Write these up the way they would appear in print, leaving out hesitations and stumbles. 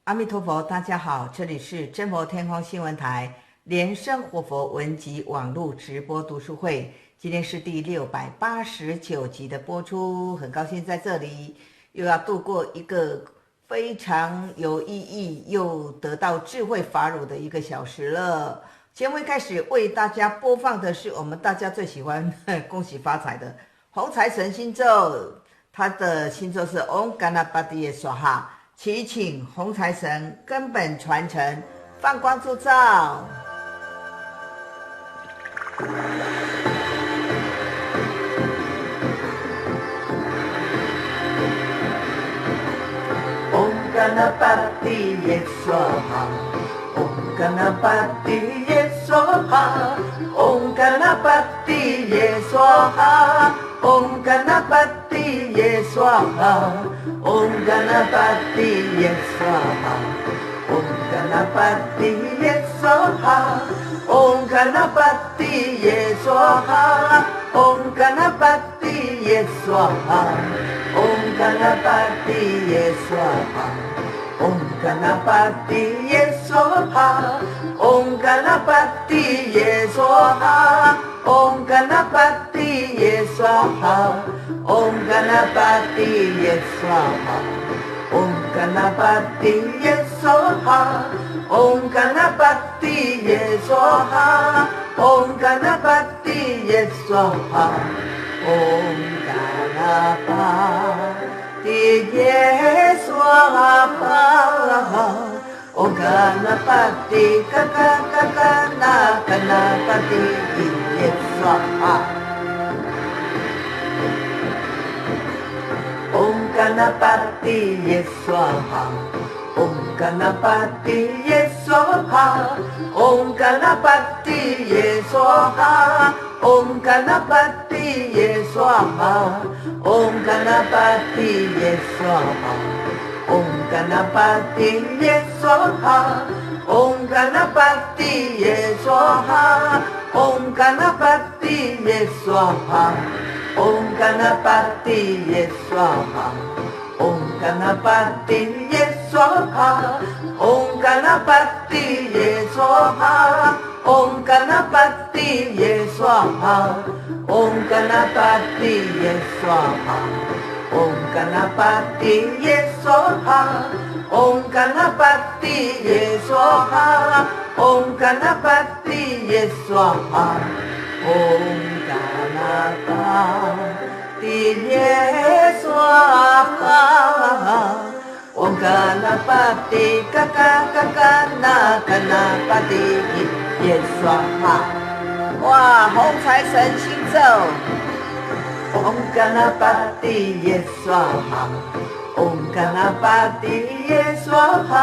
阿弥陀佛，大家好，这里是真佛天空新闻台莲生活佛文集网络直播读书会，今天是第689集的播出，很高兴在这里又要度过一个非常有意义又得到智慧法乳的1个小时了。节目一开始为大家播放的是我们大家最喜欢恭喜发财的红财神星咒，他的星咒是 Om Ganapati Swaha， 祈请红财神根本传承，放光铸造。Om Ganapati Swaha Om Ganapati Swaha Om Ganapati Swaha Om Ganapati Swaha Om Ganapati Swaha Om Ganapati Swaha Om Ganapati Swaha Om Ganapati Swaha Om Ganapati Swaha Om Ganapati Swaha Om Ganapati Swaha Om Ganapati Swaha Om Ganapati Swaha Om Ganapati Swaha Om Ganapati Swaha Om Ganapati Swaha Om Ganapati Swaha Om Ganapati Ganapati Swaha Om Ganapati Swaha Om Ganapati Swaha Om Ganapati Swaha Om Ganapati Swaha Om Ganapati Swaha Om Ganapati Swaha Om Ganapati Swaha Om Ganapati Swaha Om Ganapati Swaha Om Ganapati Swaha Om Ganapati Swaha Om Ganapati Swaha Om Ganapati Swaha Om Ganapati Swaha Om Ganapati Swaha Om Ganapati Swaha Om Ganapati Swaha Om Ganapati Ganapati Swaha 哇，红财神星咒 Om Ganapati Swaha Om Ganapati Swaha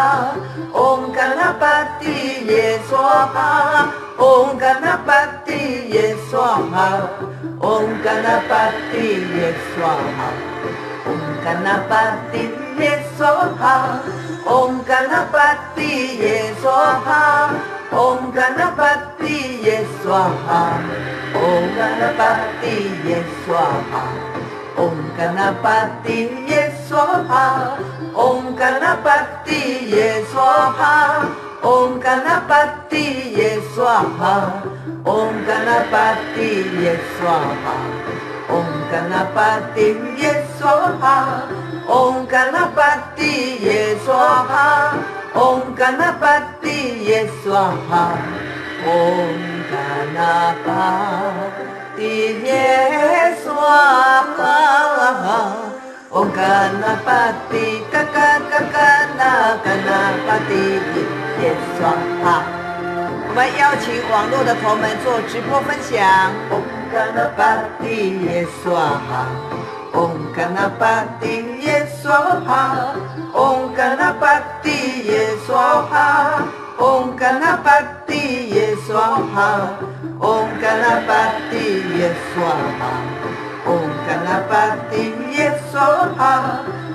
Om Ganapati Swaha Om Ganapati Swaha Om Ganapati Swaha Om Ganapati Swaha Om Ganapati Swaha Om Ganapati Swaha Om Ganapati Swaha Om Ganapati Swaha Om Ganapati Swaha Om Ganapati Swaha Om Ganapati Swaha Om Ganapati Swaha Om Ganapati Swaha Om Ganapati Swaha Om Ganapati Swaha Om Ganapati Ganapati Swaha 我们邀请网络的朋友们做直播分享。Om Ganapati Swaha Om Ganapati Swaha Om Ganapati Swaha Om Ganapati Swaha Om Ganapati Swaha Om Ganapati Swaha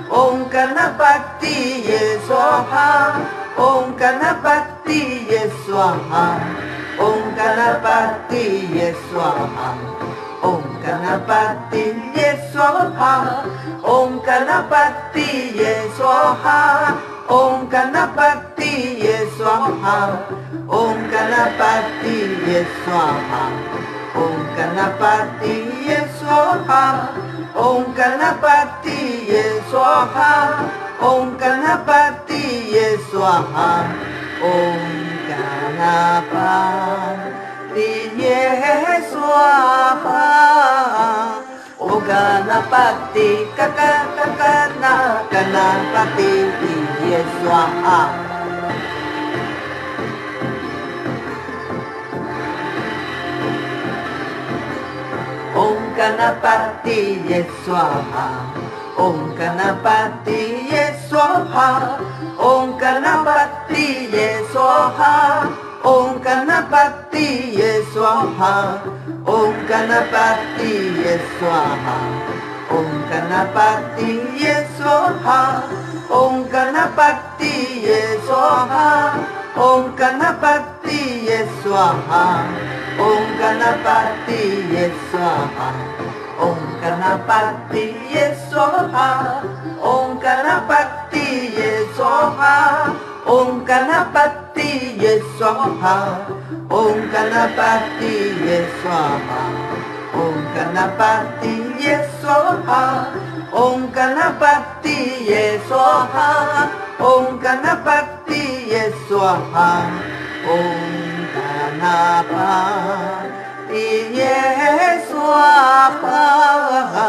Om Ganapati Swaha Om Ganapati Swaha Om Ganapati Swaha Om Ganapati Swaha Om Ganapati Swaha Om Ganapati Swaha Om Ganapati Swaha Om Ganapati Swaha Om Ganapati Swaha Om Ganapati Swaha Om Ganapati Swaha Om Ganapati Ganapati Swaha Om Ganapati Swaha Om Ganapati Swaha Om Ganapati Swaha Om Ganapati Swaha Om Ganapati Swaha Om Ganapati Swaha Om Ganapati Swaha Om Ganapati Swaha Om Ganapati Swaha Om Ganapati Swaha Om Ganapati Swaha Om Ganapati Swaha Om Ganapati Swaha Om Ganapati Swaha Om Ganapati Swaha Om Ganapati Swaha Om Ganapati Swaha Om Ganapati Ganapati Swaha Om Ganapati Swaha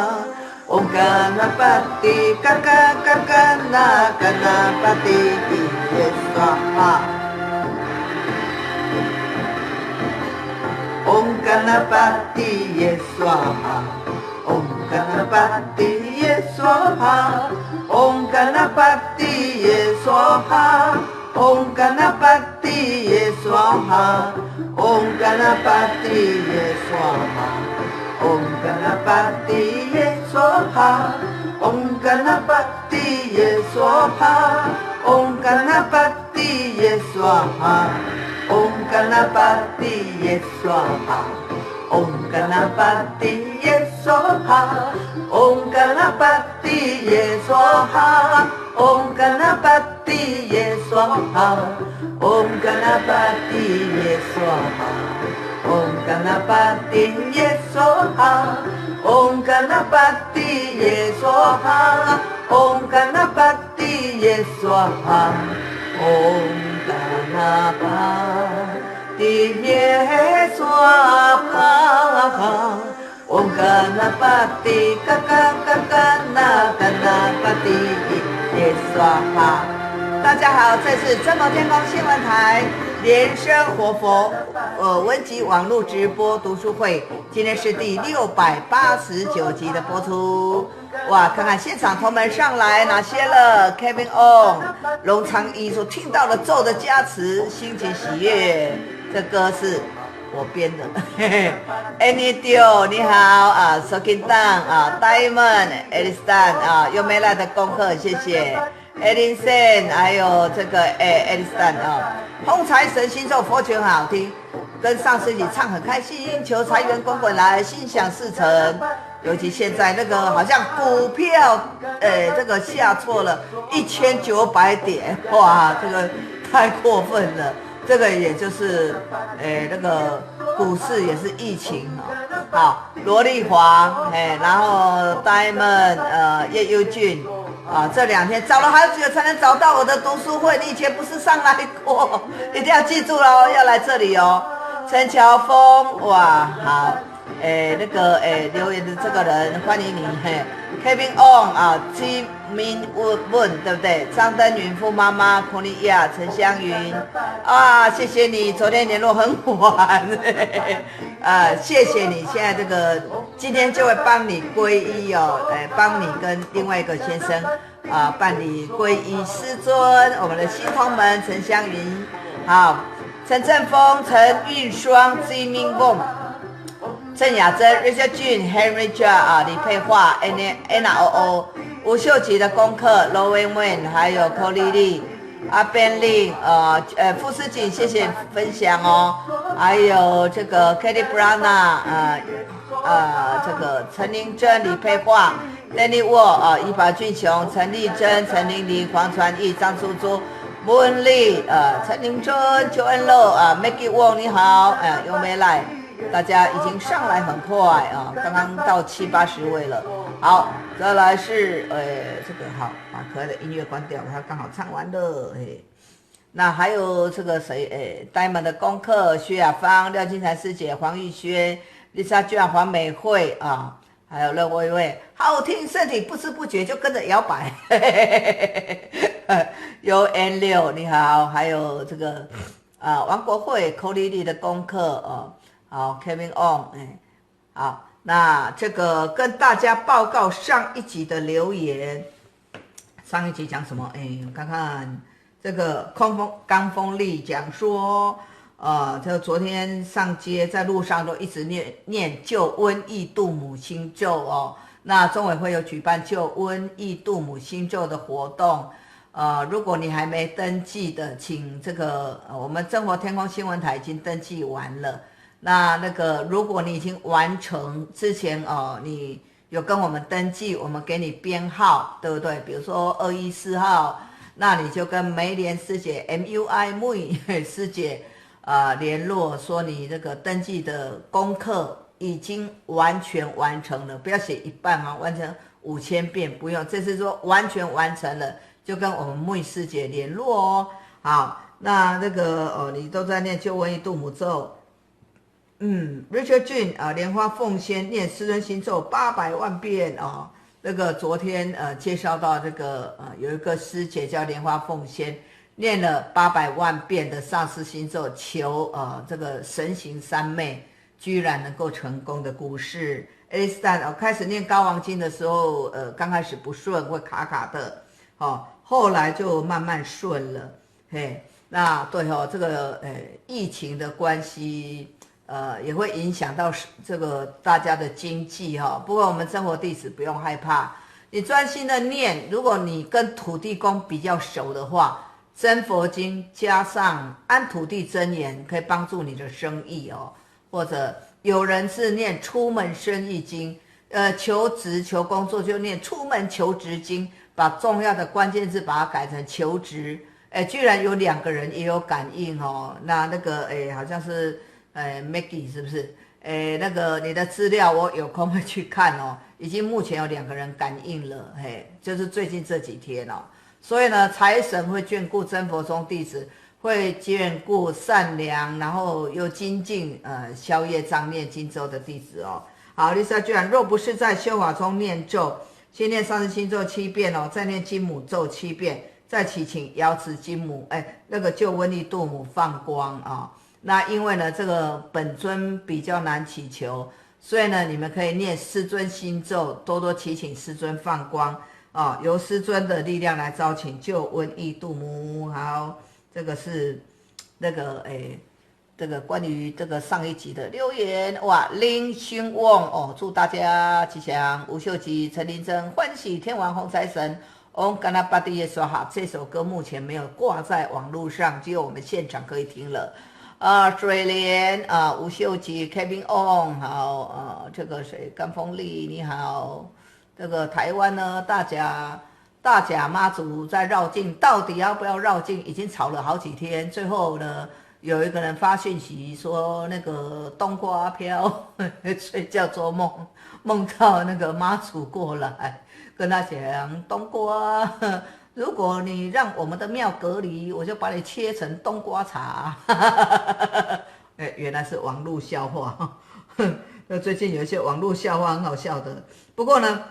Om Ganapati Swaha Om Ganapati Swaha Om Ganapati Swaha Om Ganapati Swaha Om Ganapati Swaha Om Ganapati Swaha Om Ganapati Swaha Om Ganapati Swaha Om Ganapati Swaha Om Ganapati Swaha Om Ganapati Swaha Om Ganapati Swaha Om Ganapati Swaha Om Ganapati Swaha Om Ganapati Swaha Om Ganapati Swaha Om Ganapati Ganapati Swaha。大家好，这是真谋天宫新闻台莲生活佛文集网络直播读书会，今天是第689集的播出。哇，看看现场同门上来哪些了 ？Kevin On、龙昌一所听到了咒的加持，心情喜悦。这歌是我编的。Annie Dio 你好啊 ，Sokin Dang 啊 ，Diamond Elistan 啊，又没来的功课，谢谢。Edin Sen 还有这个Elistan 啊，哄财神星咒佛曲很好听，跟上司一起唱很开心，求财源滚滚来，心想事成。尤其现在那个好像股票，这个下挫了1900点，哇，这个太过分了。这个也就是，那个股市也是疫情啊。好，罗丽华，然后 Diamond，叶优俊，啊，这2天找了好久才能找到我的读书会，你以前不是上来过，一定要记住了，要来这里哦。陈乔峰，哇，好。那个留言的这个人欢迎你，Kevin On 啊，基明问对不对？张登云夫妈妈，孔丽亚，陈香云啊，谢谢你，昨天联络很晚，谢谢你，现在这个今天就会帮你皈依哦，帮你跟另外一个先生啊办理皈依师尊，我们的新同门陈香云，好，陈正峰、陈玉双、基明问。郑雅珍、Richard Jun、Henry Jia 啊，李佩桦、Anna、NRO、吴秀琪的功课 ，Lowen Wen， 还有 Colly Lee、阿 Ben Lee， 傅思锦，谢谢分享哦，还有这个 Katie Brana， 这个陈玲珍、李佩桦、Danny Wall 啊，伊宝俊雄、陈丽珍、陈玲玲、黄传义、张珠珠。莫文丽陈宁春、邱恩乐Maggie Wong 你好，尤梅来，大家已经上来很快刚刚到70-80位了。好，再来是这个好，把可爱的音乐关掉，他刚好唱完了。那还有这个谁Diamond 的功课，薛雅芳、廖金才师姐、黄玉轩、Lisa 居然、黄美惠还有任薇薇，好听，身体不知不觉就跟着摇摆。有 N6 你好，还有这个王国慧、寇丽丽的功课好 Kevin On 好，那这个跟大家报告上一集的留言。上一集讲什么？我看看这个刚锋利讲说。这昨天上街在路上都一直念救瘟疫度母星咒那中委会有举办救瘟疫度母星咒的活动，如果你还没登记的，请这个我们真活天空新闻台已经登记完了。那个如果你已经完成之前你有跟我们登记，我们给你编号，对不对？比如说214号，那你就跟梅莲师姐 MUI 师姐。联络说你这个登记的功课已经完全完成了，不要写一半完成5000遍不用，这次说完全完成了，就跟我们木师姐联络好，那个你都在念救瘟疫度母咒，Richard Jun 莲花凤仙念师尊心咒800万遍那个昨天介绍到这个有一个师姐叫莲花凤仙。念了800万遍的上师心咒，求这个神行三昧居然能够成功的故事。Alice 开始念高王经的时候，刚开始不顺，会卡卡的，后来就慢慢顺了。那对这个疫情的关系，也会影响到这个大家的经济不过我们生活弟子不用害怕，你专心的念，如果你跟土地公比较熟的话。真佛经加上安土地真言，可以帮助你的生意或者有人是念出门生意经，求职求工作就念出门求职经，把重要的关键字把它改成求职。居然有2个人也有感应那个好像是Maggie 是不是？那个你的资料我有空会去看已经目前有2个人感应了，就是最近这几天所以呢，财神会眷顾真佛宗弟子，会眷顾善良，然后又精进消业障念经咒的弟子好 ，Lisa 居然若不是在修法中念咒，先念上师心咒7遍再念金母咒7遍，再祈请瑶池金母那个救瘟疫度母放光那因为呢，这个本尊比较难祈求，所以呢，你们可以念师尊心咒，多多祈请师尊放光。由师尊的力量来招请救瘟疫度母。好，这个是那个这个关于这个上一集的留言哇，林勋旺祝大家吉祥。吴秀吉、陈林珍欢喜天王红财神On Gana Badi 也说好，这首歌目前没有挂在网络上，只有我们现场可以听了。水莲吴秀吉 Kevin On 好这个谁甘风丽你好。这个台湾呢，大甲妈祖在绕境，到底要不要绕境？已经吵了好几天，最后呢，有一个人发讯息说，那个冬瓜飘，睡觉做梦，梦到那个妈祖过来，跟他讲冬瓜，如果你让我们的庙隔离，我就把你切成冬瓜茶。原来是网络笑话。那最近有一些网络笑话很好笑的，不过呢。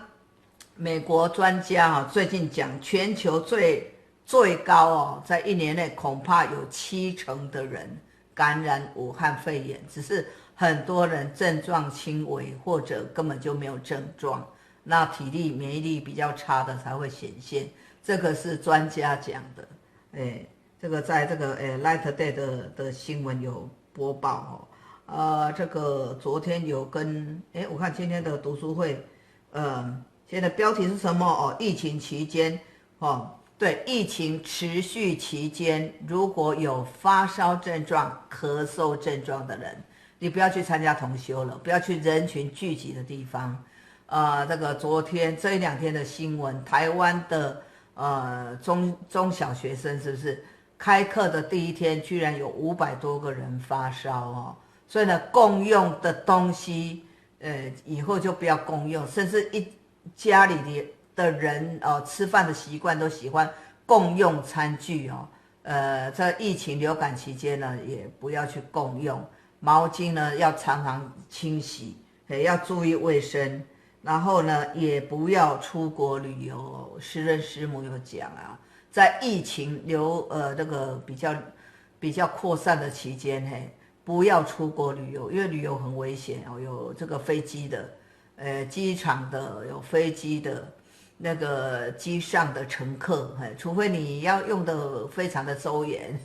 美国专家最近讲，全球最高在1年内恐怕有70%的人感染武汉肺炎，只是很多人症状轻微或者根本就没有症状，那体力免疫力比较差的才会显现，这个是专家讲的。这个在这个Light Day 的新闻有播报这个昨天有跟我看今天的读书会今天的标题是什么疫情期间对，疫情持续期间，如果有发烧症状、咳嗽症状的人，你不要去参加同修了，不要去人群聚集的地方。这个昨天这1-2天的新闻，台湾的中小学生是不是开课的第一天居然有500多个人发烧哦，所以呢，共用的东西，以后就不要共用，甚至家里的人哦，吃饭的习惯都喜欢共用餐具哦，在疫情流感期间呢，也不要去共用，毛巾呢要常常清洗，要注意卫生，然后呢，也不要出国旅游哦，师任师母有讲啊。在疫情那个比较扩散的期间，不要出国旅游，因为旅游很危险哦，有这个飞机的，机场的，有飞机的，那个机上的乘客，除非你要用的非常的周延，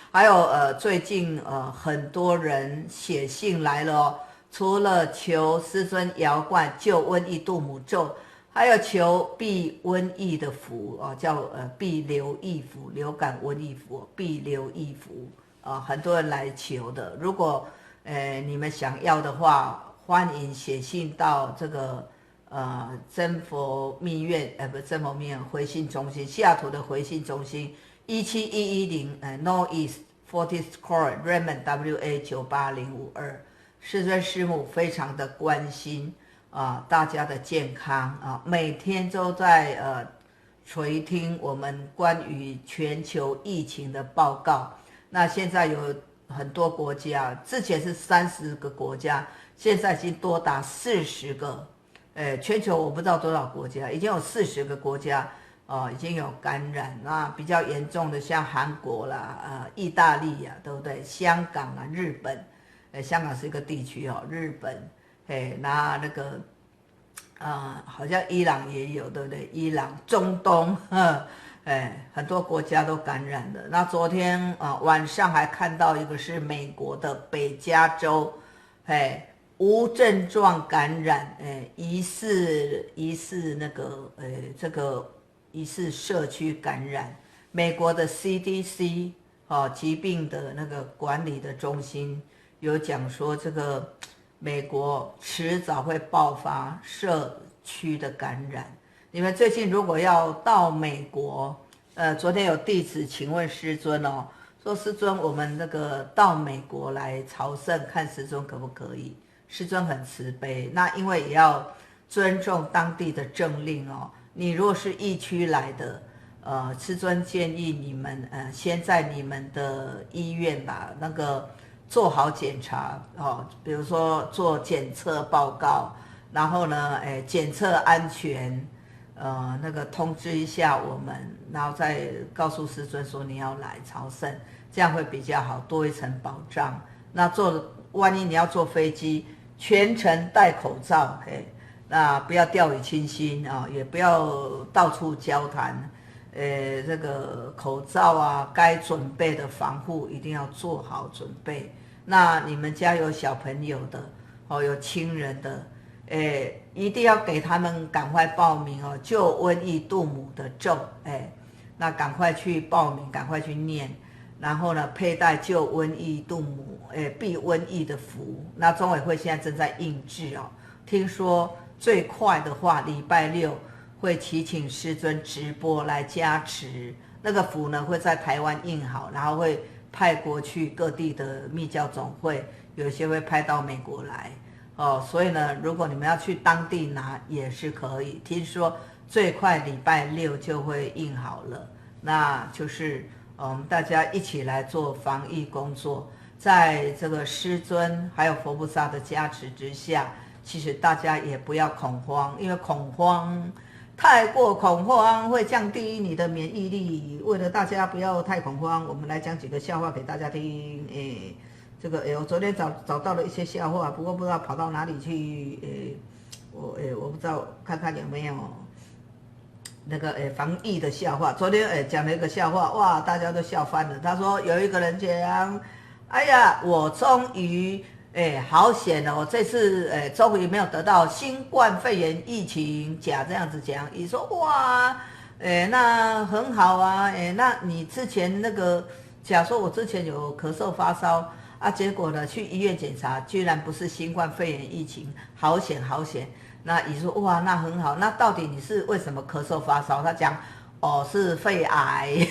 还有最近很多人写信来了哦，除了求师尊摇灌救瘟疫度母咒。还有求避瘟疫的符哦，叫避流疫符，流感瘟疫符，避流疫符啊，很多人来求的。如果你们想要的话，欢迎写信到这个真佛密院不真佛密院回信中心，西雅图的回信中心17110Northeast 40th Court Raymond WA 98052，师尊师母非常的关心。大家的健康啊，每天都在垂听我们关于全球疫情的报告。那现在有很多国家，之前是30个国家，现在已经多达40个。全球我不知道多少国家，已经有40个国家已经有感染。那比较严重的像韩国啦、意大利呀，对不对？香港啊、日本，香港是一个地区哦，日本。那个好像伊朗也有，对不对？伊朗、中东，很多国家都感染了。那昨天晚上还看到一个是美国的北加州，无症状感染，疑似那个这个疑似社区感染。美国的 CDC 疾病的那个管理的中心有讲说这个。美国迟早会爆发社区的感染。你们最近如果要到美国，昨天有弟子请问师尊哦，说师尊，我们那个到美国来朝圣，看师尊可不可以？师尊很慈悲，那因为也要尊重当地的政令哦。你如果是疫区来的，师尊建议你们先在你们的医院吧，那个。做好检查比如说做检测报告，然后呢，检测安全，那个通知一下我们，然后再告诉师尊说你要来朝圣，这样会比较好，多一层保障。那万一你要坐飞机，全程戴口罩，那不要掉以轻心啊，也不要到处交谈。这个口罩啊，该准备的防护一定要做好准备。那你们家有小朋友的，有亲人的，一定要给他们赶快报名哦，救瘟疫度母的咒，那赶快去报名，赶快去念，然后呢，佩戴救瘟疫度母，避瘟疫的符。那中委会现在正在印制哦，听说最快的话，礼拜6。会祈请师尊直播来加持，那个符呢会在台湾印好，然后会派过去各地的密教总会，有些会派到美国来所以呢，如果你们要去当地拿也是可以。听说最快礼拜6就会印好了，那就是我们大家一起来做防疫工作，在这个师尊还有佛菩萨的加持之下，其实大家也不要恐慌，因为太过恐慌会降低你的免疫力。为了大家不要太恐慌，我们来讲几个笑话给大家听。我昨天找到了一些笑话，不过不知道跑到哪里去。我不知道，看看有没有那个防疫的笑话。昨天讲了一个笑话，哇，大家都笑翻了。他说有一个人讲，哎呀，我终于。好险哦！这次终于没有得到新冠肺炎疫情，这样子讲，你说哇，那很好啊，那你之前那个，假说我之前有咳嗽发烧啊，结果呢去医院检查，居然不是新冠肺炎疫情，好险好险。那你说哇，那很好，那到底你是为什么咳嗽发烧？他讲哦，是肺癌，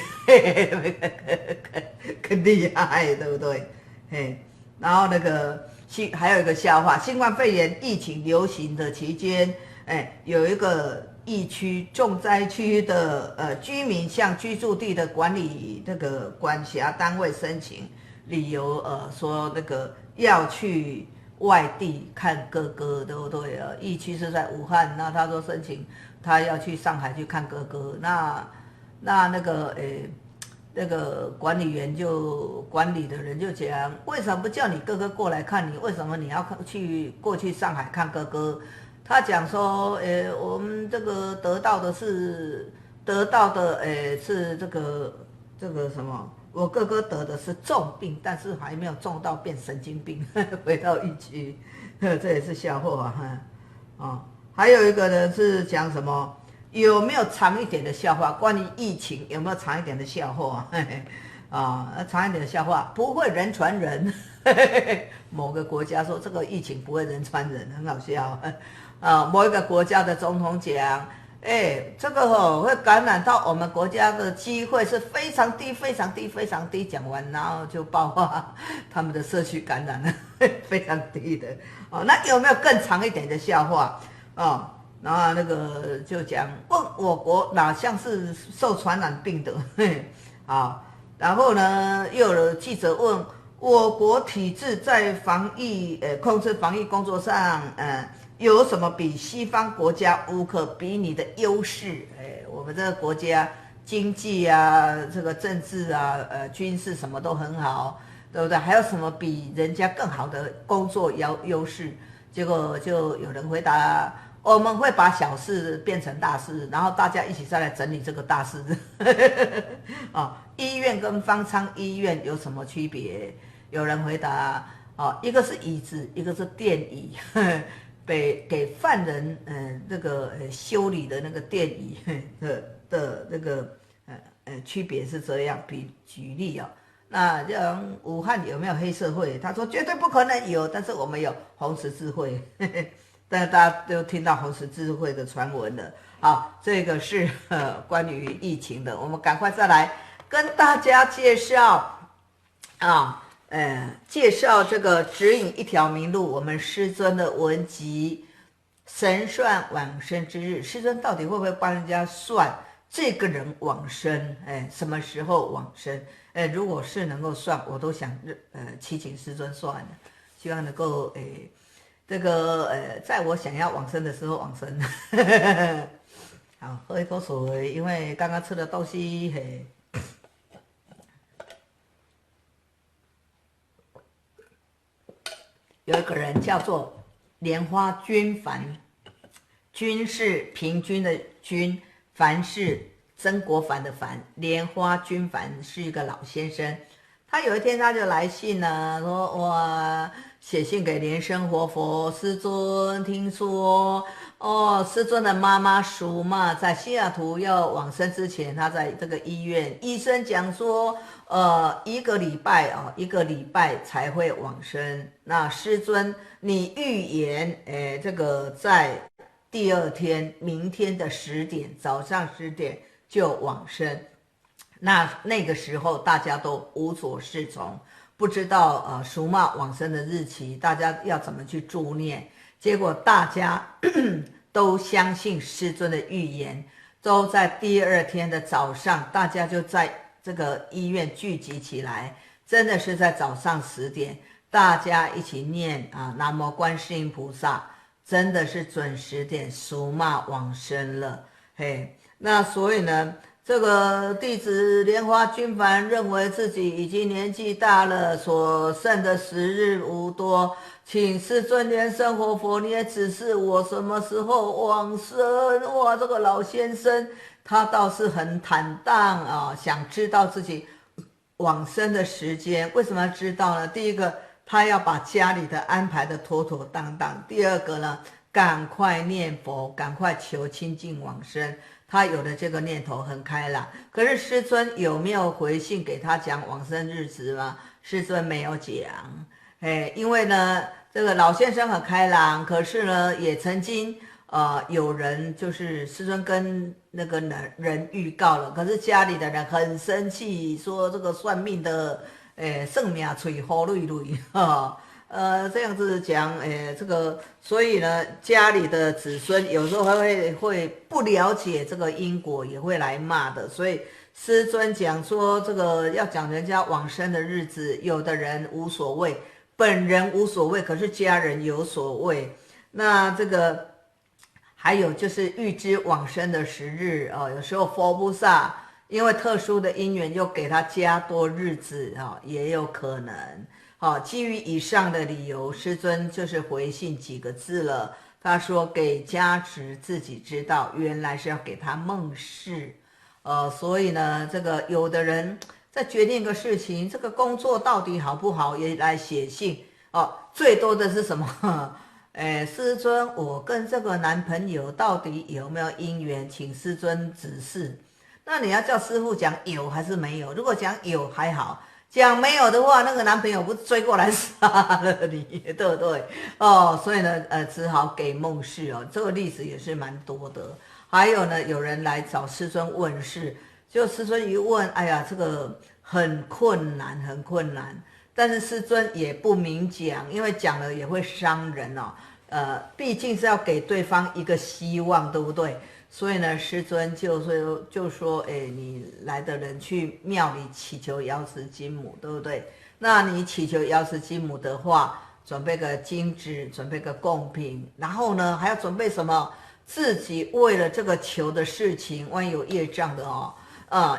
更厉害，对不对？嘿，然后那个还有一个笑话，新冠肺炎疫情流行的期间，有一个疫区重灾区的居民向居住地的管理那个管辖单位申请，理由说那个要去外地看哥哥，对不对？疫区是在武汉，那他说申请他要去上海去看哥哥，那个管理的人就讲，为什么不叫你哥哥过来看你？为什么你要过去上海看哥哥？他讲说，我们这个得到的是这个什么？我哥哥得的是重病，但是还没有重到变神经病，回到疫区，这也是笑话哈。哦，还有一个呢是讲什么？有没有长一点的笑话？关于疫情有没有长一点的笑话？长一点的笑话，不会人传人。某个国家说这个疫情不会人传人，很好笑。某一个国家的总统讲，这个会感染到我们国家的机会是非常低、非常低、非常低。讲完，然后就爆发他们的社区感染了，非常低的。那有没有更长一点的笑话？然后那个就讲问我国哪项是受传染病的，然后呢又有记者问我国体制在控制防疫工作上，有什么比西方国家无可比拟的优势？我们这个国家经济啊，这个政治啊，军事什么都很好，对不对？还有什么比人家更好的工作优势？结果就有人回答，我们会把小事变成大事，然后大家一起再来整理这个大事。医院跟方舱医院有什么区别？有人回答，一个是椅子，一个是电椅，给犯人那个修理的那个电椅的那个区别是这样。举例那像武汉有没有黑社会？他说绝对不可能有，但是我们有红十字会。但是大家都听到红十字会的传闻了。好，这个是关于疫情的，我们赶快再来跟大家介绍介绍这个指引一条明路，我们师尊的文集神算往生之日，师尊到底会不会帮人家算这个人往生？什么时候往生？如果是能够算，我都想祈请师尊算的，希望能够这个在我想要往生的时候往生。好，喝一口水，因为刚刚吃的东西有一个人叫做莲花君凡，君是平均的君，凡是曾国藩的藩，莲花君凡是一个老先生。他有一天他就来信了，说我写信给莲生活佛师尊，听说师尊的妈妈叔嘛，在西雅图要往生之前，他在这个医院，医生讲说一个礼拜才会往生。那师尊你预言这个在第二天明天的10点，早上10点就往生。那个时候大家都无所适从，不知道属马往生的日期，大家要怎么去助念。结果大家都相信师尊的预言，都在第二天的早上，大家就在这个医院聚集起来，真的是在早上10点，大家一起念南无观世音菩萨，真的是准10点属马往生了。那所以呢，这个弟子莲花君凡认为自己已经年纪大了，所剩的时日无多，请师尊莲生活佛，你也指示我什么时候往生。哇，这个老先生他倒是很坦荡想知道自己往生的时间。为什么要知道呢？第一个，他要把家里的安排的妥妥当当；第二个呢，赶快念佛，赶快求清净往生。他有的这个念头很开朗，可是师尊有没有回信给他讲往生日子吗？师尊没有讲。因为呢这个老先生很开朗，可是呢也曾经有人就是师尊跟那个人预告了，可是家里的人很生气，说这个算命的，算命吹好累累哈。这样子讲，这个，所以呢，家里的子孙有时候会不了解这个因果，也会来骂的。所以师尊讲说，这个要讲人家往生的日子，有的人无所谓，本人无所谓，可是家人有所谓。那这个还有就是预知往生的时日哦，有时候佛菩萨因为特殊的因缘，又给他加多日子啊，也有可能。好，基于以上的理由，师尊就是回信几个字了。他说给加持自己知道，原来是要给他梦示。所以呢，这个有的人在决定一个事情，这个工作到底好不好，也来写信哦。最多的是什么？师尊，我跟这个男朋友到底有没有姻缘？请师尊指示。那你要叫师父讲有还是没有？如果讲有还好。讲没有的话，那个男朋友不是追过来杀了你，对不对？所以呢，只好给梦示哦。这个例子也是蛮多的。还有呢，有人来找师尊问事，就师尊一问，哎呀，这个很困难，很困难。但是师尊也不明讲，因为讲了也会伤人哦。毕竟是要给对方一个希望，对不对？所以呢，师尊就说，你来的人去庙里祈求瑶池金母，对不对？那你祈求瑶池金母的话，准备个金纸，准备个贡品，然后呢，还要准备什么？自己为了这个求的事情，万一有业障的哦，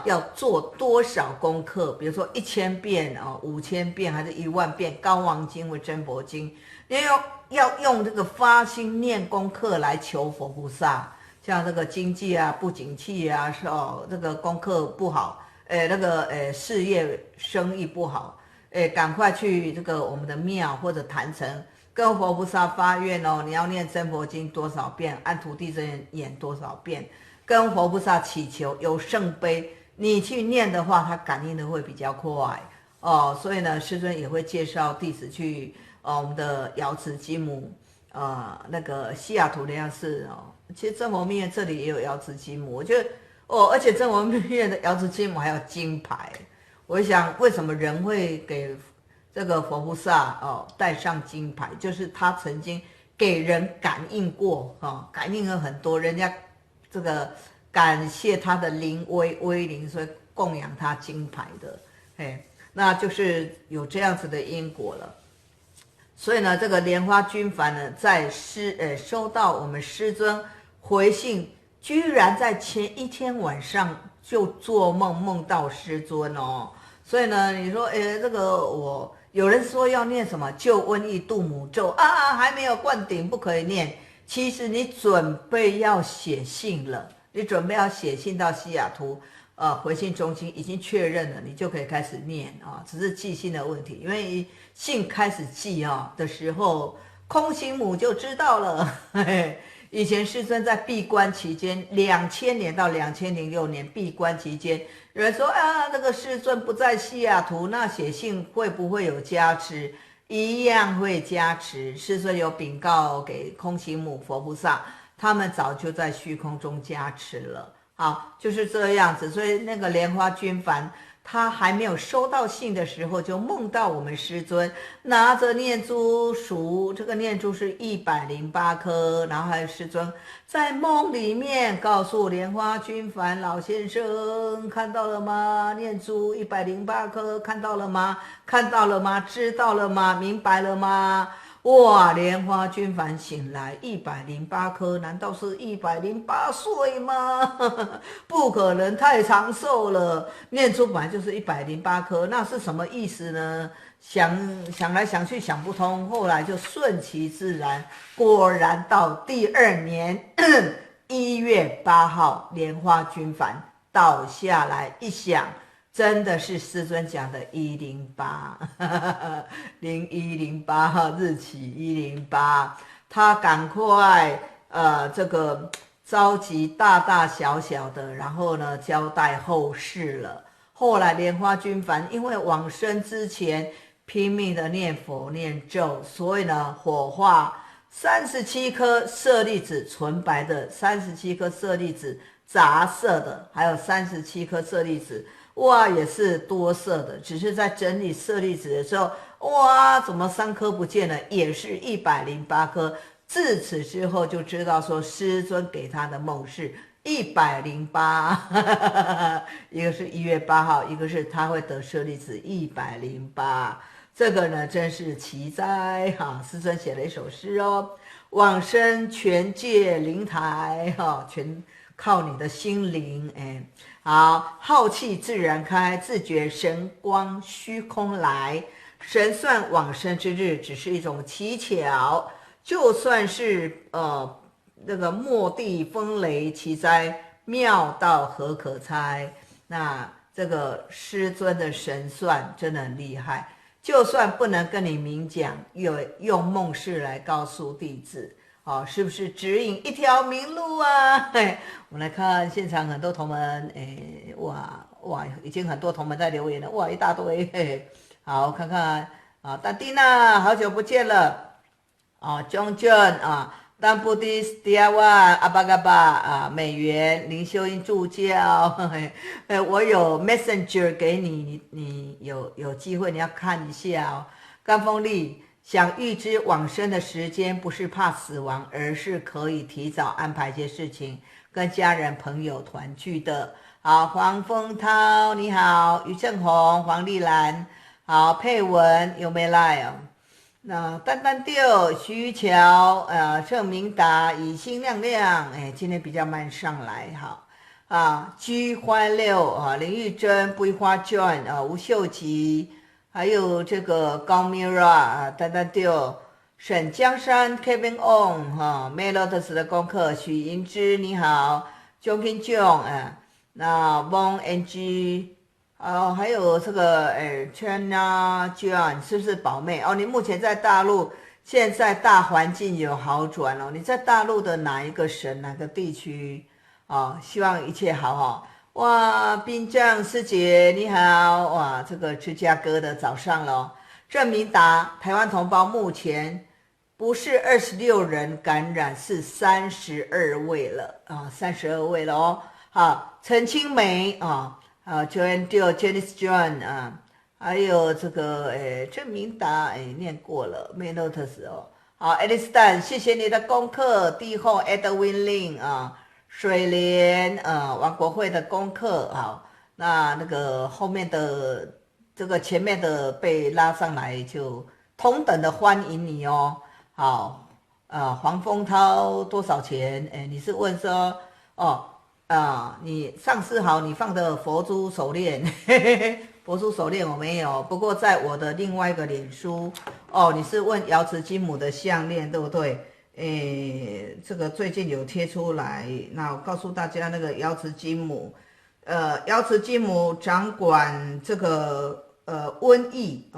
要做多少功课？比如说1000遍哦，5000遍还是10000遍《高王经》或《真佛经》，要用这个发心念功课来求佛菩萨。像这个经济啊不景气啊，这个功课不好，事业生意不好，赶快去这个我们的庙或者坛城跟佛菩萨发愿哦，你要念真佛经多少遍，按土地真言多少遍，跟佛菩萨祈求有圣杯，你去念的话，他感应的会比较快哦。所以呢，师尊也会介绍弟子去我们的瑶池金母那个西雅图的样式哦。其实真佛密院这里也有瑶池金母，我觉得而且真佛密院的瑶池金母还有金牌。我想为什么人会给这个佛菩萨戴上金牌，就是他曾经给人感应过感应了很多，人家这个感谢他的灵威灵，所以供养他金牌的，那就是有这样子的因果了。所以呢，这个莲花军阀呢，在收到我们师尊回信，居然在前一天晚上就做梦到师尊哦。所以呢，你说，这个有人说要念什么救瘟疫度母咒啊，还没有灌顶不可以念。其实你准备要写信了，你准备要写信到西雅图回信中心已经确认了，你就可以开始念只是寄信的问题。因为信开始寄的时候，空行母就知道了。以前师尊在闭关期间，2000年到2006年闭关期间，有人说这个师尊不在西雅图，那写信会不会有加持？一样会加持。师尊有禀告给空行母佛菩萨，他们早就在虚空中加持了。好，就是这样子。所以那个莲花军阀他还没有收到信的时候，就梦到我们师尊拿着念珠数，这个念珠是108颗，然后还有师尊在梦里面告诉莲花军阀老先生，看到了吗？念珠108颗，看到了吗？看到了吗？知道了吗？明白了吗？哇！莲花军阀醒来108颗，难道是108岁吗？不可能，太长寿了。念珠本来就是108颗，那是什么意思呢？想来想去想不通，后来就顺其自然。果然到第2年1月8号，莲花军阀倒下来，一想。真的是师尊讲的108，0108日期108，他赶快这个召集大大小小的，然后呢交代后事了。后来莲花军阀因为往生之前拼命的念佛念咒，所以呢火化37颗舍利子纯白的，37颗舍利子杂色的，还有37颗舍利子，哇，也是多色的。只是在整理舍利子的时候，哇，怎么3颗不见了？也是108颗。自此之后就知道说，师尊给他的梦是108，一个是1月8号，一个是他会得舍利子108。这个呢，真是奇哉哈！师尊写了一首诗哦，往生全界灵台哈，全靠你的心灵哎。好，浩气自然开，自觉神光虚空来。神算往生之日，只是一种奇巧。就算是那个末地风雷奇哉，妙道何可猜？那这个师尊的神算真的很厉害。就算不能跟你明讲，用梦示来告诉弟子，是不是指引一条明路啊？我们来看现场很多同门，哇，已经很多同门在留言了，哇，一大堆。好，看看啊，丹蒂娜，好久不见了啊，John John 啊。丹布迪斯迪亚万阿巴嘎巴啊，美元林秀英助教，我有 Messenger 给你，你有机会你要看一下哦。甘风力想预知往生的时间，不是怕死亡，而是可以提早安排一些事情，跟家人朋友团聚的。好，黄风涛你好，于正宏、黄丽兰，好，佩文有没来哦？那丹丹调徐桥郑明达以心亮亮，今天比较慢上来哈居欢六林玉珍不一花 John 吴秀吉，还有这个高 Mira 丹丹调沈江山 Kevin On Melodies 的功课许银之你好 Jonkin Jong 那 Wong NG还有这个China John 是不是宝妹你目前在大陆，现在大环境有好转你在大陆的哪一个省哪个地区希望一切好好。哇，滨江师姐你好，哇，这个芝加哥的早上了。郑明达，台湾同胞目前不是26人感染，是32位了32位了哦。好，陈清梅Joanne Dio Janice John 还有这个郑明达念过了 Menotus 好 Alice Dan 谢谢你的功课。帝后 Edwin Lin 水莲王国会的功课好，那个后面的这个前面的被拉上来就同等的欢迎你哦。好黄风涛多少钱？你是问说你上次好，你放的佛珠手链，佛珠手链我没有，不过在我的另外一个脸书你是问瑶池金母的项链对不对？这个最近有贴出来，那我告诉大家，那个瑶池金母，瑶池金母掌管这个瘟疫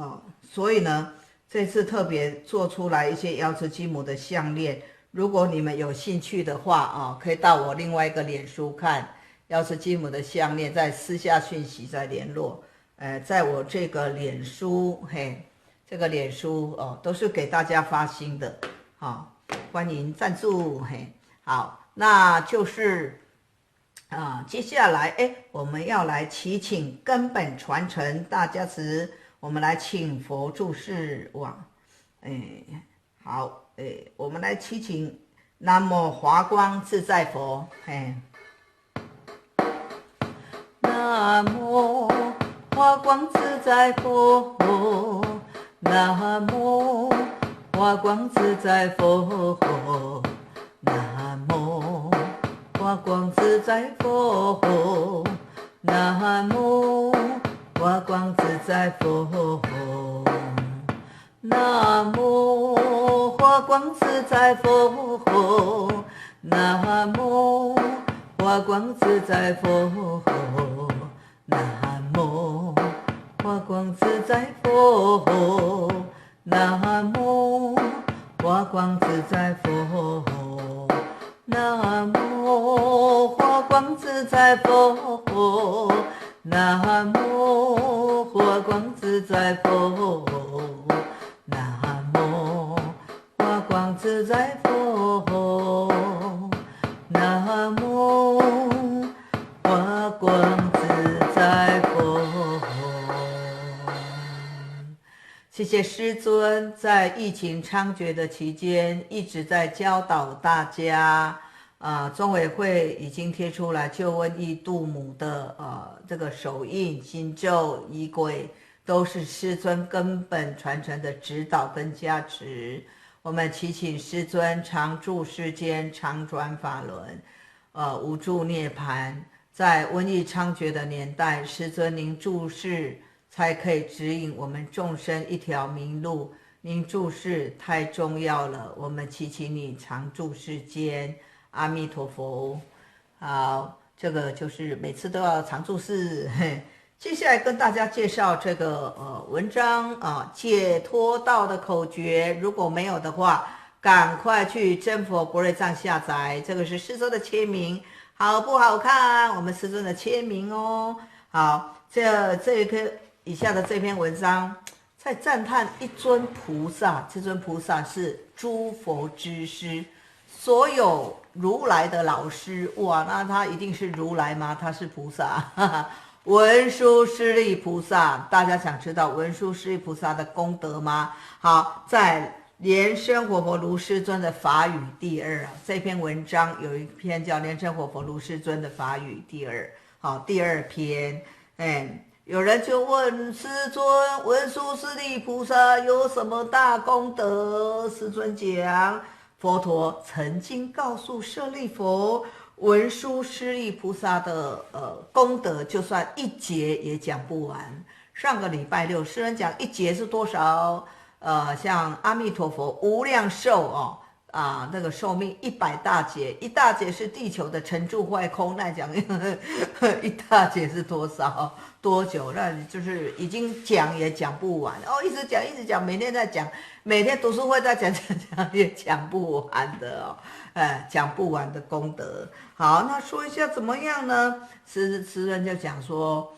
所以呢，这次特别做出来一些瑶池金母的项链。如果你们有兴趣的话可以到我另外一个脸书看瑶池金母的项链，再私下讯息再联络。在我这个脸书，这个脸书都是给大家发心的欢迎赞助好，那就是接下来我们要来祈请根本传承大加持，我们来请佛注释网好。我们来祈请南无华光自在佛南无华光自在佛南无华光自在佛南无华光自在佛南无华光自在佛南无华光自在佛南无华光自在佛南无华光自在佛南无华光自在佛南无华光自在佛南无华光自在佛南无华光自自在佛，南无华光自在佛。谢谢师尊在疫情猖獗的期间一直在教导大家。中委会已经贴出来救瘟疫度母的这个手印、心咒、仪轨，都是师尊根本传承的指导跟加持。我们祈请师尊常住世间，常转法轮，无助涅槃。在瘟疫猖獗的年代，师尊您注释才可以指引我们众生一条明路。您注释太重要了，我们祈请你常住世间。阿弥陀佛。好，这个就是每次都要常住世。接下来跟大家介绍这个文章解脱道的口诀，如果没有的话，赶快去真佛国瑞藏下载。这个是师尊的签名，好不好看？我们师尊的签名哦。好，这个以下的这篇文章在赞叹一尊菩萨，这尊菩萨是诸佛之师。所有如来的老师，哇，那他一定是如来吗？他是菩萨。文殊师利菩萨，大家想知道文殊师利菩萨的功德吗？好，在莲生活佛卢师尊的法语第二这篇文章有一篇叫莲生活佛卢师尊的法语第二，好，第二篇。有人就问师尊，文殊师利菩萨有什么大功德？师尊讲，佛陀曾经告诉舍利弗，文殊师利菩萨的功德，就算一节也讲不完。上个礼拜六，师人讲一节是多少？像阿弥陀佛无量寿那个寿命100大劫，一大劫是地球的成住坏空，那讲一大劫是多少？多久？那就是已经讲也讲不完一直讲一直讲，每天在讲，每天读书会在讲也讲不完的讲不完的功德。好，那说一下怎么样呢？诗人就讲说，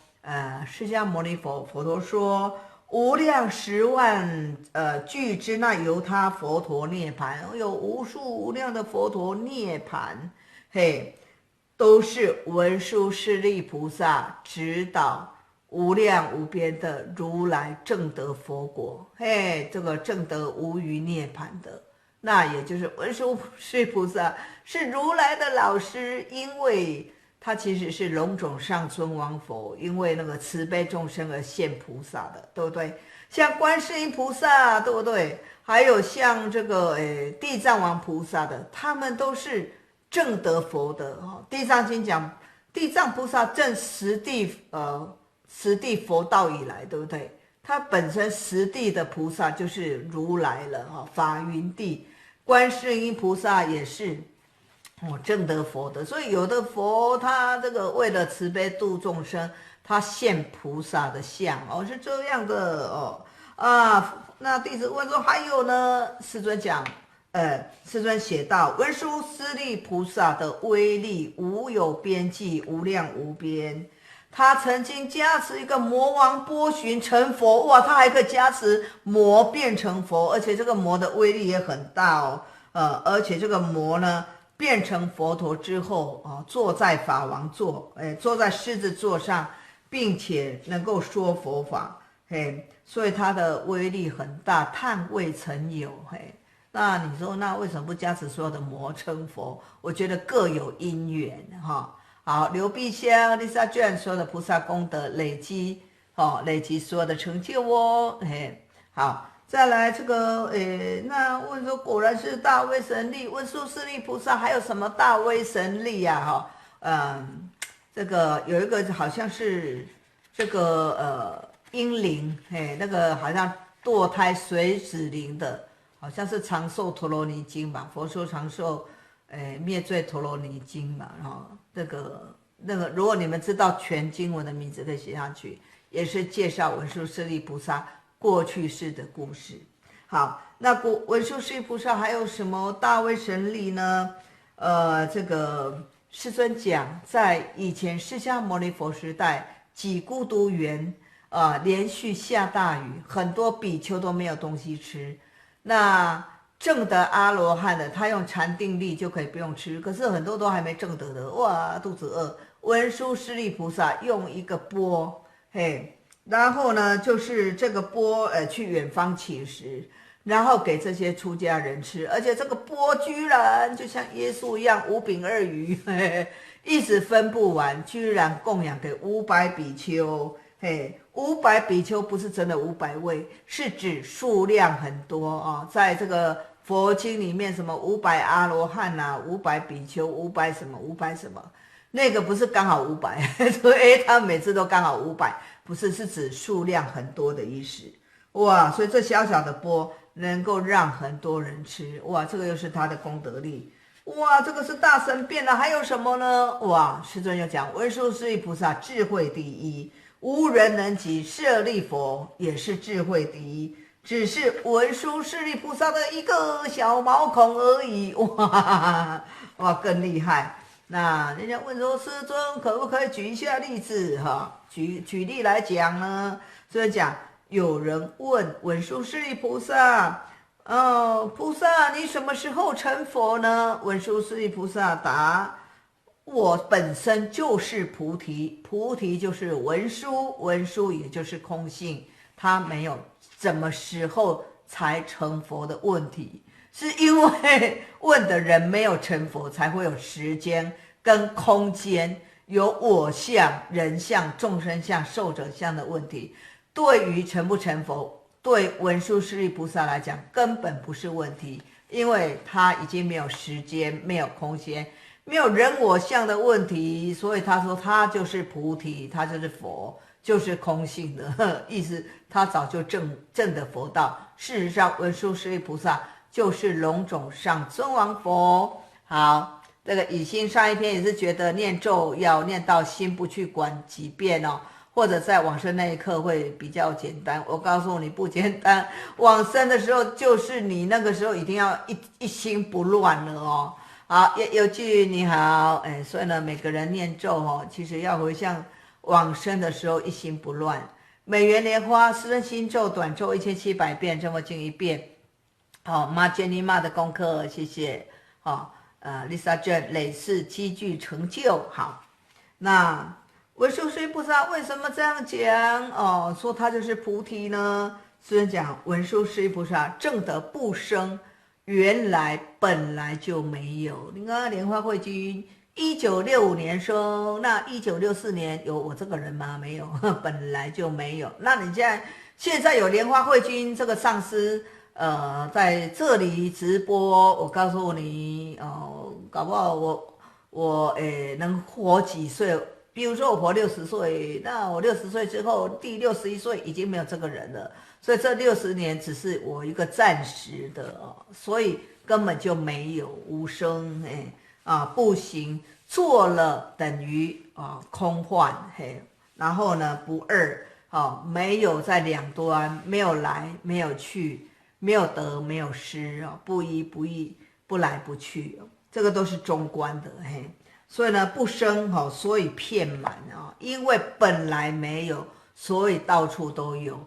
释迦牟尼佛陀说，无量10万俱之，那由他佛陀涅槃，有无数无量的佛陀涅槃，都是文殊师利菩萨指导无量无边的如来正德佛果，这个正德无余涅槃的，那也就是文殊师利菩萨是如来的老师，因为他其实是龙种上尊王佛，因为那个慈悲众生而现菩萨的，对不对？像观世音菩萨，对不对？还有像这个地藏王菩萨的，他们都是正德佛的。地藏经讲，地藏菩萨正实地佛道以来，对不对？他本身实地的菩萨就是如来了法云地。观世音菩萨也是正德佛的，所以有的佛他这个为了慈悲度众生，他现菩萨的相是这样的那弟子问说还有呢？师尊讲，师尊写道，文殊师利菩萨的威力无有边际，无量无边。他曾经加持一个魔王波旬成佛，哇，他还可以加持魔变成佛，而且这个魔的威力也很大而且这个魔呢变成佛陀之后坐在法王座，坐在狮子座上，并且能够说佛法，所以他的威力很大，叹未曾有。那你说那为什么不加持所有的魔成佛？我觉得各有因缘好，刘碧香、丽莎卷所有的菩萨功德累积所有的成就好，再来这个那问说果然是大威神力，文殊师利菩萨还有什么大威神力这个有一个好像是这个婴灵，那个好像堕胎水子灵的，好像是长寿陀罗尼经吧，佛说长寿灭罪陀罗尼经嘛，那个如果你们知道全经文的名字可以写上去，也是介绍文殊师利菩萨过去世的故事。好，那文殊师利菩萨还有什么大威神力呢？这个师尊讲，在以前释迦牟尼佛时代，几孤独园连续下大雨，很多比丘都没有东西吃。那证得阿罗汉的，他用禅定力就可以不用吃，可是很多都还没证得的，哇，肚子饿。文殊师利菩萨用一个钵，嘿，然后呢，就是这个钵，去远方乞食，然后给这些出家人吃，而且这个钵居然就像耶稣一样五饼二鱼，嘿嘿，一直分不完，居然供养给500比丘。嘿，500比丘不是真的500位，是指数量很多哦。在这个佛经里面，什么500阿罗汉啊，500比丘，500什么500什么，那个不是刚好500，所以他每次都刚好500，不是，是指数量很多的意思。哇，所以这小小的钵能够让很多人吃，哇，这个又是他的功德力。哇，这个是大神变了，还有什么呢？哇，师尊又讲，文殊师利菩萨智慧第一。无人能及，舍利佛也是智慧第一，只是文殊师利菩萨的一个小毛孔而已。哇哇，更厉害！那人家问说，师尊可不可以举一下例子？哈，举例来讲呢？所以讲，有人问文殊师利菩萨，菩萨你什么时候成佛呢？文殊师利菩萨答。我本身就是菩提，菩提就是文殊，文殊也就是空性，它没有什么时候才成佛的问题，是因为问的人没有成佛，才会有时间跟空间，有我相、人相、众生相、寿者相的问题。对于成不成佛，对文殊师利菩萨来讲根本不是问题，因为他已经没有时间，没有空间。没有人我相的问题，所以他说他就是菩提，他就是佛，就是空性的意思。他早就证的佛道。事实上，文殊师利菩萨就是龙种上尊王佛。好，这个以心上一篇也是觉得念咒要念到心不去管几遍哦，或者在往生那一刻会比较简单。我告诉你不简单，往生的时候就是你那个时候一定要一心不乱了哦。好，有句你好，所以呢，每个人念咒哦，其实要回向往生的时候一心不乱。美元莲花师尊心咒短咒1700遍，这么经一遍。好，妈jenny你妈的功课，谢谢。好，Lisa Jane 累世积聚成就。好，那文殊师利菩萨为什么这样讲？哦，说他就是菩提呢？师尊讲文殊师利菩萨证得不生。原来本来就没有。你看莲花慧君1965年生，那1964年有我这个人吗？没有，本来就没有。那你现在有莲花慧君这个上师，在这里直播，我告诉你，搞不好我能活几岁？比如说我活60岁，那我60岁之后，第61岁已经没有这个人了。所以这60年只是我一个暂时的所以根本就没有无生，不行，做了等于空幻，然后呢不二，没有在两端，没有来没有去，没有得没有失，不依不异，不来不去，这个都是中观的，所以呢不生，所以遍满，因为本来没有，所以到处都有。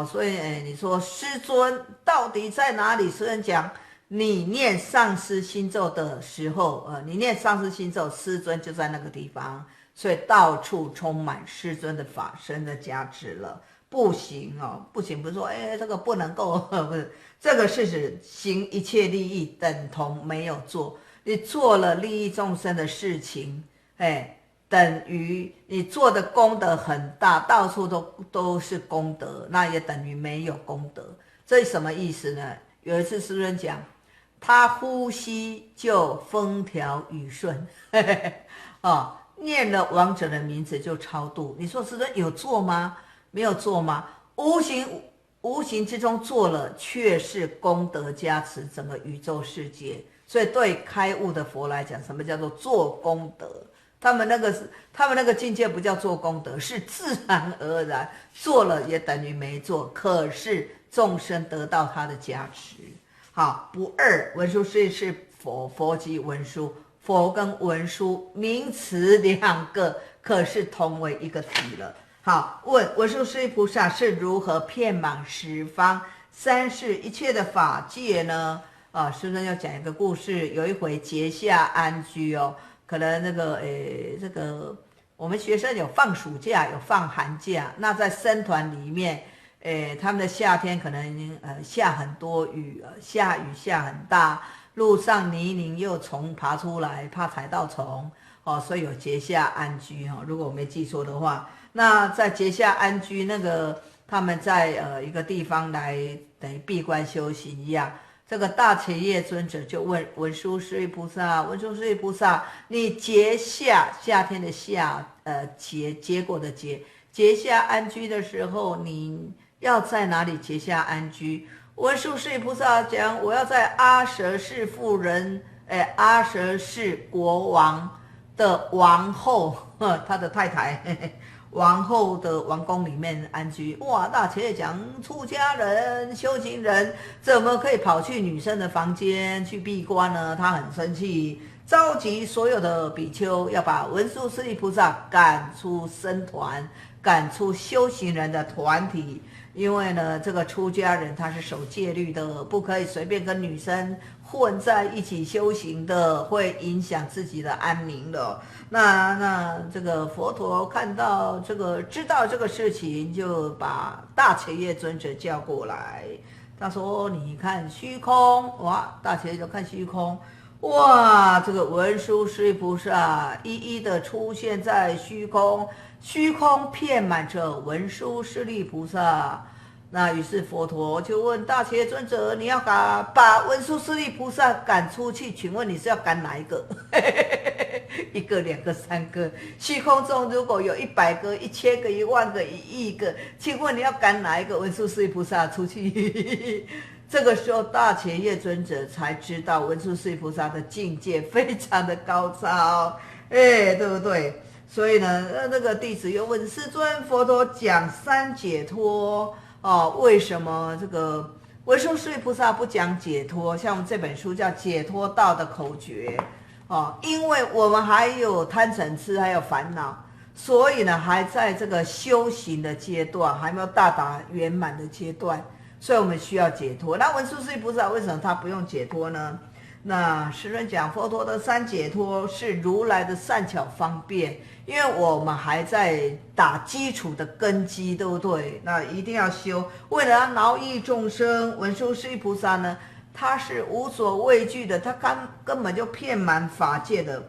所以你说师尊到底在哪里？师尊讲，你念上师心咒的时候，你念上师心咒，师尊就在那个地方，所以到处充满师尊的法身的加持了。不行不行，不是说这个不能够，不是，这个是指行一切利益等同没有做，你做了利益众生的事情，等于你做的功德很大，到处都是功德，那也等于没有功德。这是什么意思呢？有一次师尊讲，他呼吸就风调雨顺，念了王者的名字就超度。你说师尊有做吗？没有做吗？无形之中做了，却是功德加持整个宇宙世界。所以对开悟的佛来讲，什么叫做做功德？他们那个境界不叫做功德，是自然而然，做了也等于没做，可是众生得到他的加持。好，不二，文殊师利是佛，佛即文殊，佛跟文殊名词两个，可是同为一个体了。好，问文殊师利菩萨是如何遍满十方三世一切的法界呢？师尊要讲一个故事，有一回结夏安居哦，可能这个我们学生有放暑假，有放寒假，那在僧团里面，他们的夏天可能下很多雨，下雨下很大，路上泥泞又虫爬出来，怕踩到虫哦，所以有结夏安居哦。如果我没记错的话，那在结夏安居他们在一个地方来等于闭关修行一样。这个大伽叶尊者就问文殊师利菩萨：文殊师利菩萨，你结夏天的夏，结果的结夏安居的时候，你要在哪里结夏安居？文殊师利菩萨讲：我要在阿舍氏妇人，阿舍氏国王的王后，他的太太。王后的王宫里面安居。哇，大伽叶讲出家人修行人怎么可以跑去女生的房间去闭关呢？他很生气，召集所有的比丘要把文殊师利菩萨赶出僧团，赶出修行人的团体。因为呢，这个出家人他是守戒律的，不可以随便跟女生混在一起修行的，会影响自己的安宁的。那这个佛陀看到知道这个事情，就把大伽叶尊者叫过来。他说：“你看虚空，哇！”大伽叶就看虚空，哇！这个文殊师利菩萨一一的出现在虚空，虚空遍满着文殊师利菩萨。那于是佛陀就问大伽叶尊者：“你要把文殊师利菩萨赶出去，请问你是要赶哪一个？一个、两个、三个？虚空中如果有100个、1000个、10000个、1亿个，请问你要赶哪一个文殊师利菩萨出去？”这个时候，大伽叶尊者才知道文殊师利菩萨的境界非常的高超，对不对？所以呢，那个弟子又问世尊：“佛陀讲3解脱。”为什么这个文殊师利菩萨不讲解脱？像我们这本书叫《解脱道的口诀》因为我们还有贪嗔痴，还有烦恼，所以呢，还在这个修行的阶段，还没有到达圆满的阶段，所以我们需要解脱。那文殊师利菩萨为什么他不用解脱呢？那师尊讲佛陀的3解脱是如来的善巧方便，因为我们还在打基础的根基，对不对？那一定要修，为了要饶益众生。文殊师利菩萨呢，他是无所畏惧的，他根本就遍满法界的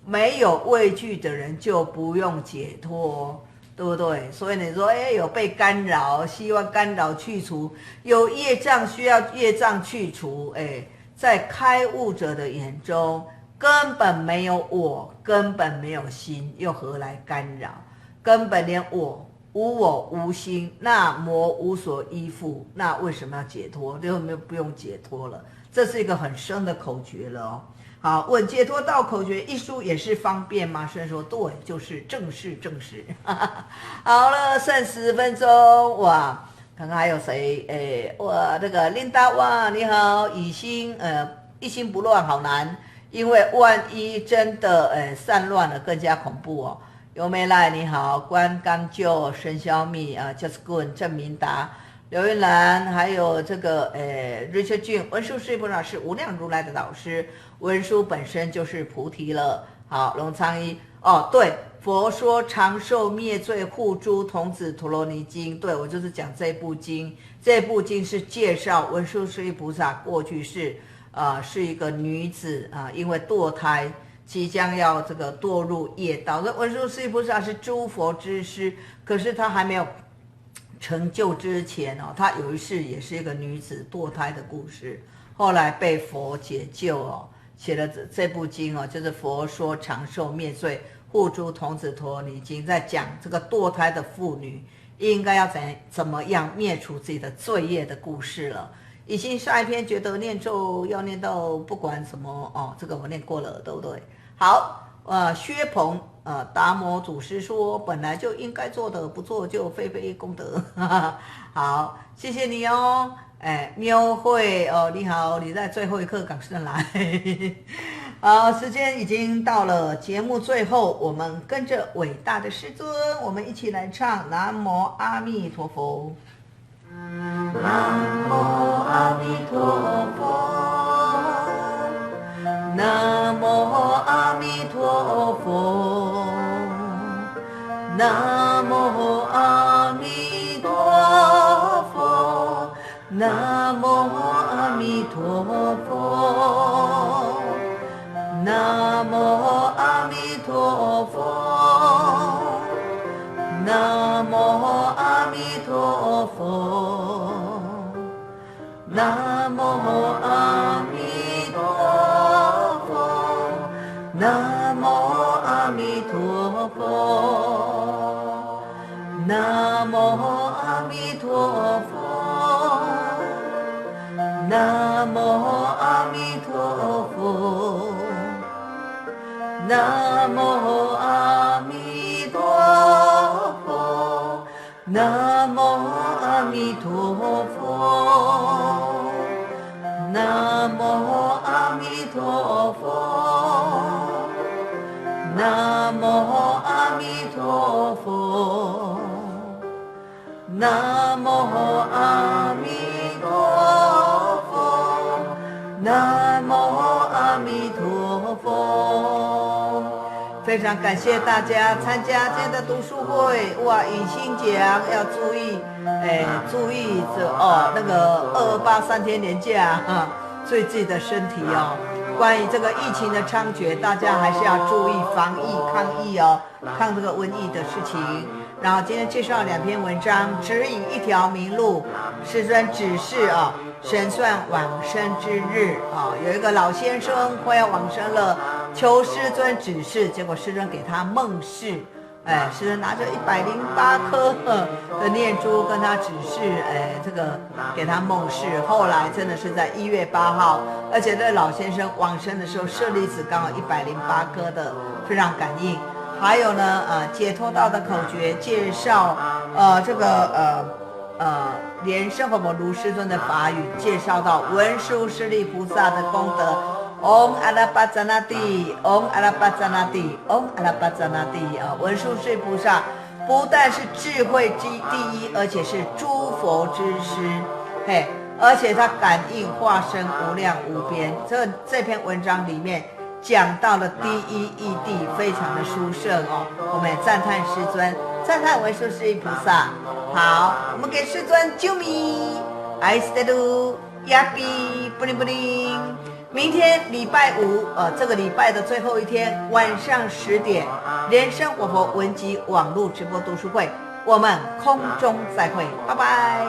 没有畏惧的人就不用解脱，对不对？所以你说，有被干扰，希望干扰去除；有业障需要业障去除，在开悟者的眼中，根本没有我，根本没有心，又何来干扰？根本连无我无心，那魔无所依附，那为什么要解脱？就不用解脱了。这是一个很深的口诀了哦。好，问解脱道口诀一书也是方便吗？虽然说对，就是正式。好了，剩10分钟哇！看看还有谁？哇，这个琳达哇，你好，以心一心不乱好难，因为万一真的散乱了更加恐怖哦。尤美赖你好，关刚就沈小米Just Good 郑明达刘云兰，还有这个Richard Jun， 文殊师利菩萨是无量如来的导师，文殊本身就是菩提了。好，龙昌一对。佛说长寿灭罪护诸童子陀罗尼经，对，我就是讲这部经。这部经是介绍文殊师利菩萨过去是一个女子因为堕胎即将要这个堕入业道。文殊师利菩萨是诸佛之师，可是他还没有成就之前他有一世也是一个女子堕胎的故事，后来被佛解救写了这部经就是佛说长寿灭罪护诸童子陀罗尼经，在讲这个堕胎的妇女应该要怎么样灭除自己的罪业的故事了。已经下一篇觉得念咒要念到不管什么这个我念过了，对不对？好，薛鹏达摩祖师说，本来就应该做的，不做就非功德。好，谢谢你哦。喵慧你好，你在最后一刻赶上来。好，时间已经到了，节目最后，我们跟着伟大的师尊，我们一起来唱南无阿弥陀佛。南无阿弥陀佛。南无阿弥陀佛，南无阿弥陀佛，南无阿弥陀佛，南无阿弥陀佛，南无阿弥陀佛，南无阿弥陀佛，南无阿弥陀佛，南无阿弥陀佛，南无阿弥陀佛，南无阿弥陀佛，南无阿弥陀佛，南无阿弥陀佛，南无阿弥陀佛，南无阿弥陀佛。非常感谢大家参加今天的读书会。哇，尹欣讲要注意，注意那个228 3天连假注意自己的身体哦。关于这个疫情的猖獗，大家还是要注意防疫抗疫哦，抗这个瘟疫的事情。然后今天介绍2篇文章，指引一条明路，师尊指示神算往生之日有一个老先生快要往生了，求师尊指示，结果师尊给他梦示，师尊拿着108颗的念珠跟他指示，这个给他梦示。后来真的是在1月8号，而且这老先生往生的时候舍利子刚好108颗的，非常感应。还有呢，解脱道的口诀介绍，莲生活佛卢师尊的法语，介绍到文殊师利菩萨的功德。唵阿拉巴扎那帝，唵阿拉巴扎那帝，唵阿拉巴扎那帝文殊师利菩萨不但是智慧第一，而且是诸佛之师，而且他感应化身无量无边。这篇文章里面讲到了第一义谛，非常的殊胜我们也赞叹师尊，赞叹文殊师利菩萨。好，我们给师尊啾咪，爱斯德鲁亚比布灵布灵。明天礼拜五，这个礼拜的最后一天，晚上10点，莲生活佛文集网络直播读书会，我们空中再会，拜拜。